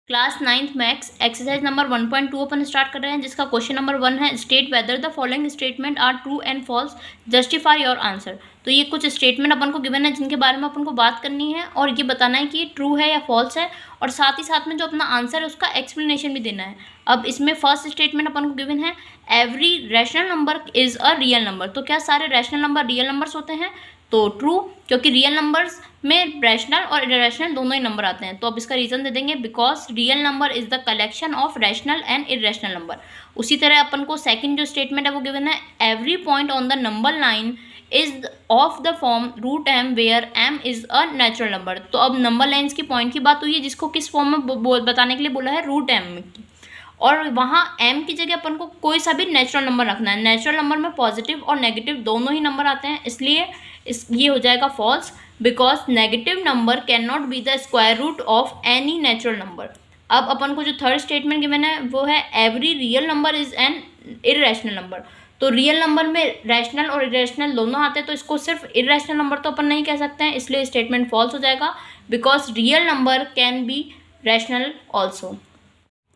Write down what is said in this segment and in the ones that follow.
Class 9th maths exercise number 1.2 अपन start कर रहे हैं, जिसका क्वेश्चन नंबर 1 है state whether the following statement are true and false, justify your answer. तो ये कुछ स्टेटमेंट अपन को गिवन है जिनके बारे में अपन को बात करनी है और ये बताना है कि ट्रू है या फॉल्स है, और साथ ही साथ में जो अपना आंसर है उसका एक्सप्लेनेशन भी देना है। अब इसमें फर्स्ट स्टेटमेंट अपन को गिवन है every rational number is a real number. तो क्या सारे रैशनल नंबर रियल नंबर्स होते हैं? तो ट्रू, क्योंकि रियल नंबर्स में रैशनल और इरेशनल दोनों ही नंबर आते हैं। तो अब इसका रीज़न दे देंगे because real number is the collection of rational and irrational number. उसी तरह अपन को सेकंड जो स्टेटमेंट है वो गिवन है every point on the number line is of the form root M where M is a natural number. तो अब number lines की पॉइंट की बात हुई है, जिसको किस फॉर्म में बताने के लिए बोला है, रूट एम की, और वहाँ m की जगह अपन को कोई सा भी नेचुरल नंबर रखना है। नेचुरल नंबर में पॉजिटिव और नेगेटिव दोनों ही नंबर आते हैं, इसलिए ये हो जाएगा false, because negative number can not be the square root of any natural number. अब अपन को जो थर्ड स्टेटमेंट गिवन है वो है every real number is an irrational number. तो रियल नंबर में रैशनल और इरेशनल दोनों आते हैं, तो इसको सिर्फ इरेशनल नंबर तो अपन नहीं कह सकते हैं, इसलिए स्टेटमेंट फॉल्स हो जाएगा, because real number can be rational also.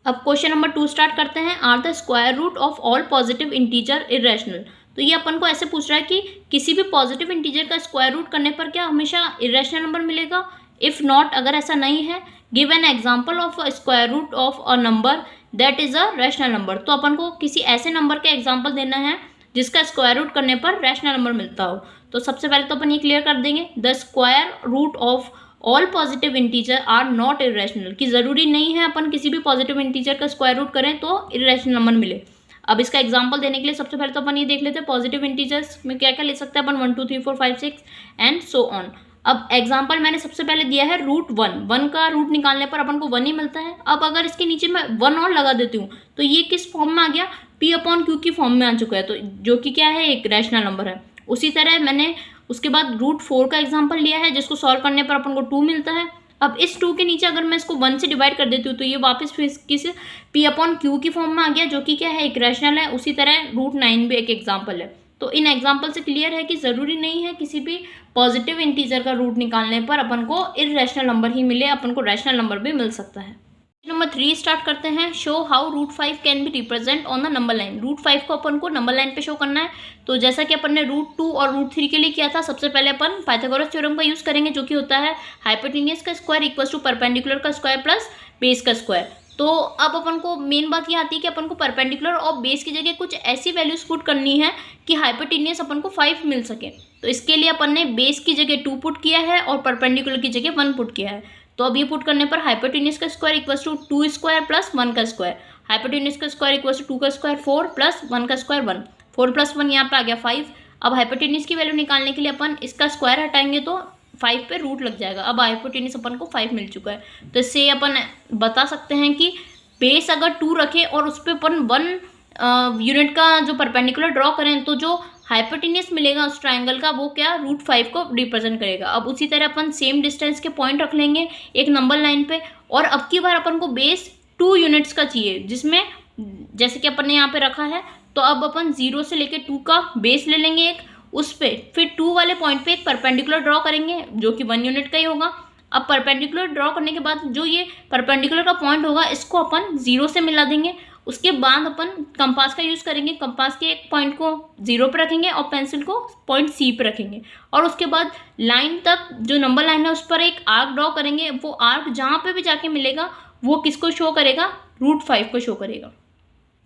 अब क्वेश्चन नंबर 2 स्टार्ट करते हैं। Are the square root of all positive integer irrational. तो ये अपन को ऐसे पूछ रहा है कि किसी भी पॉजिटिव इंटीजर का स्क्वायर रूट करने पर क्या हमेशा इरेशनल नंबर मिलेगा? इफ़ नॉट, अगर ऐसा नहीं है, give an example of a square root of a number that is a rational number. तो अपन को किसी ऐसे नंबर का एग्जाम्पल देना है जिसका स्क्वायर रूट करने पर रैशनल नंबर मिलता हो। तो सबसे पहले तो अपन ये क्लियर कर देंगे the square root of all positive integer are not irrational, कि ज़रूरी नहीं है अपन किसी भी पॉजिटिव इंटीजर का स्क्वायर रूट करें तो इरेशनल नंबर मिले। अब इसका एग्जांपल देने के लिए सबसे पहले तो अपन ये देख लेते हैं पॉजिटिव इंटीजर्स में क्या क्या ले सकते हैं अपन, 1 2 3 4 5 6 एंड सो ऑन। अब एग्जांपल मैंने सबसे पहले दिया है रूट 1 का रूट निकालने पर अपन को 1 ही मिलता है। अब अगर इसके नीचे मैं 1 और लगा देती हूँ तो ये किस फॉर्म में आ गया? p/q की फॉर्म में आ चुका है, तो जो कि क्या है, एक रैशनल नंबर है। उसी तरह मैंने उसके बाद रूट 4 का एग्जाम्पल लिया है, जिसको सॉल्व करने पर अपन को 2 मिलता है। अब इस 2 के नीचे अगर मैं इसको 1 से डिवाइड कर देती हूँ तो ये वापस फिर किस p/q की फॉर्म में आ गया, जो कि क्या है, एक रैशनल है। उसी तरह रूट 9 भी एक एग्जाम्पल है। तो इन एग्जाम्पल से क्लियर है कि ज़रूरी नहीं है किसी भी पॉजिटिव इंटीजर का रूट निकालने पर अपन को इरेशनल नंबर ही मिले, अपन को रैशनल नंबर भी मिल सकता है। नंबर 3 स्टार्ट करते हैं। Show how root 5 can be represent on the number line. Root 5 को अपन को नंबर लाइन पे शो करना है। तो जैसा कि अपन ने रूट 2 और रूट 3 के लिए किया था, सबसे पहले अपन पाइथागोरस थ्योरम का यूज़ करेंगे, जो कि होता है हाइपोटेनियस का स्क्वायर इक्वल टू परपेंडिकुलर का स्क्वायर प्लस बेस का स्क्वायर। तो अब अपन को मेन बात ये आती है कि अपन को परपेंडिकुलर और बेस की जगह कुछ ऐसी वैल्यूज पुट करनी है कि हाइपोटेनियस अपन को 5 मिल सके। तो इसके लिए अपन ने बेस की जगह 2 पुट किया है और परपेंडिकुलर की जगह 1 पुट किया है। तो अब ये पुट करने पर हाइपोटेन्यूज का square equals to 2 square plus 1 का स्क्वायर, हाइपोटेन्यूज का स्क्वायर इक्वल्स टू 2 का स्क्वायर 4 प्लस 1 का स्क्वायर 1, 4 प्लस 1 यहाँ पे आ गया 5। अब हाइपोटेन्यूज की वैल्यू निकालने के लिए अपन इसका स्क्वायर हटाएंगे तो 5 पे रूट लग जाएगा। अब हाइपोटेन्यूज अपन को 5 मिल चुका है। तो इससे अपन बता सकते हैं कि बेस अगर 2 रखें और उस पर अपन 1 यूनिट का जो परपेंडिकुलर ड्रॉ करें तो जो हाइपोटेन्यूज मिलेगा उस ट्रायंगल का, वो क्या, रूट 5 को रिप्रेजेंट करेगा। अब उसी तरह अपन सेम डिस्टेंस के पॉइंट रख लेंगे एक नंबर लाइन पे, और अब की बार अपन को बेस 2 यूनिट्स का चाहिए, जिसमें जैसे कि अपन ने यहाँ पे रखा है, तो अब अपन 0 से लेके 2 का बेस ले लेंगे एक, उस पर फिर 2 वाले पॉइंट पे एक परपेंडिकुलर ड्रॉ करेंगे जो कि 1 यूनिट का ही होगा। अब परपेंडिकुलर ड्रॉ करने के बाद जो ये परपेंडिकुलर का पॉइंट होगा इसको अपन 0 से मिला देंगे। उसके बाद अपन कंपास का यूज़ करेंगे, कंपास के एक पॉइंट को 0 पे रखेंगे और पेंसिल को पॉइंट सी पे रखेंगे, और उसके बाद लाइन तक जो नंबर लाइन है उस पर एक आर्क ड्रॉ करेंगे। वो आर्क जहाँ पे भी जाके मिलेगा वो किसको शो करेगा, रूट 5 को शो करेगा।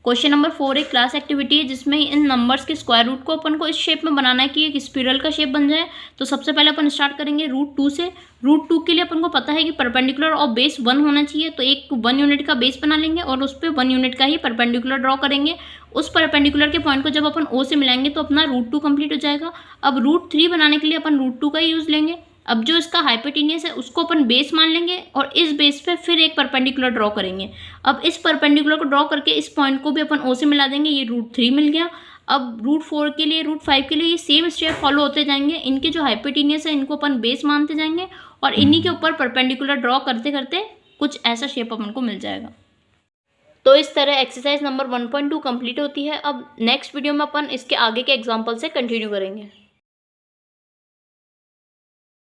क्वेश्चन नंबर 4 एक क्लास एक्टिविटी है जिसमें इन नंबर्स के स्क्वायर रूट को अपन को इस शेप में बनाना है कि एक स्पिरल का शेप बन जाए। तो सबसे पहले अपन स्टार्ट करेंगे रूट 2 से। रूट 2 के लिए अपन को पता है कि परपेंडिकुलर और बेस 1 होना चाहिए, तो एक 1 यूनिट का बेस बना लेंगे और उस पर 1 यूनिट का ही परपेंडिकुलर ड्रॉ करेंगे। उस परपेंडिकुलर के पॉइंट को जब अपन ओ से मिलाएंगे तो अपना रूट 2 कंप्लीट हो जाएगा। अब रूट 3 बनाने के लिए अपन रूट 2 का ही यूज़ लेंगे। अब जो इसका हाइपोटेन्यूज है उसको अपन बेस मान लेंगे और इस बेस पे फिर एक परपेंडिकुलर ड्रॉ करेंगे। अब इस परपेंडिकुलर को ड्रॉ करके इस पॉइंट को भी अपन ओ से मिला देंगे, ये रूट 3 मिल गया। अब रूट 4 के लिए, रूट 5 के लिए ये सेम स्टेप फॉलो होते जाएंगे। इनके जो हाइपोटेन्यूज है इनको अपन बेस मानते जाएंगे और इन्हीं के ऊपर परपेंडिकुलर ड्रॉ करते करते कुछ ऐसा शेप अपन को मिल जाएगा। तो इस तरह एक्सरसाइज नंबर 1.2 कंप्लीट होती है। अब नेक्स्ट वीडियो में अपन इसके आगे के एग्जाम्पल से कंटिन्यू करेंगे।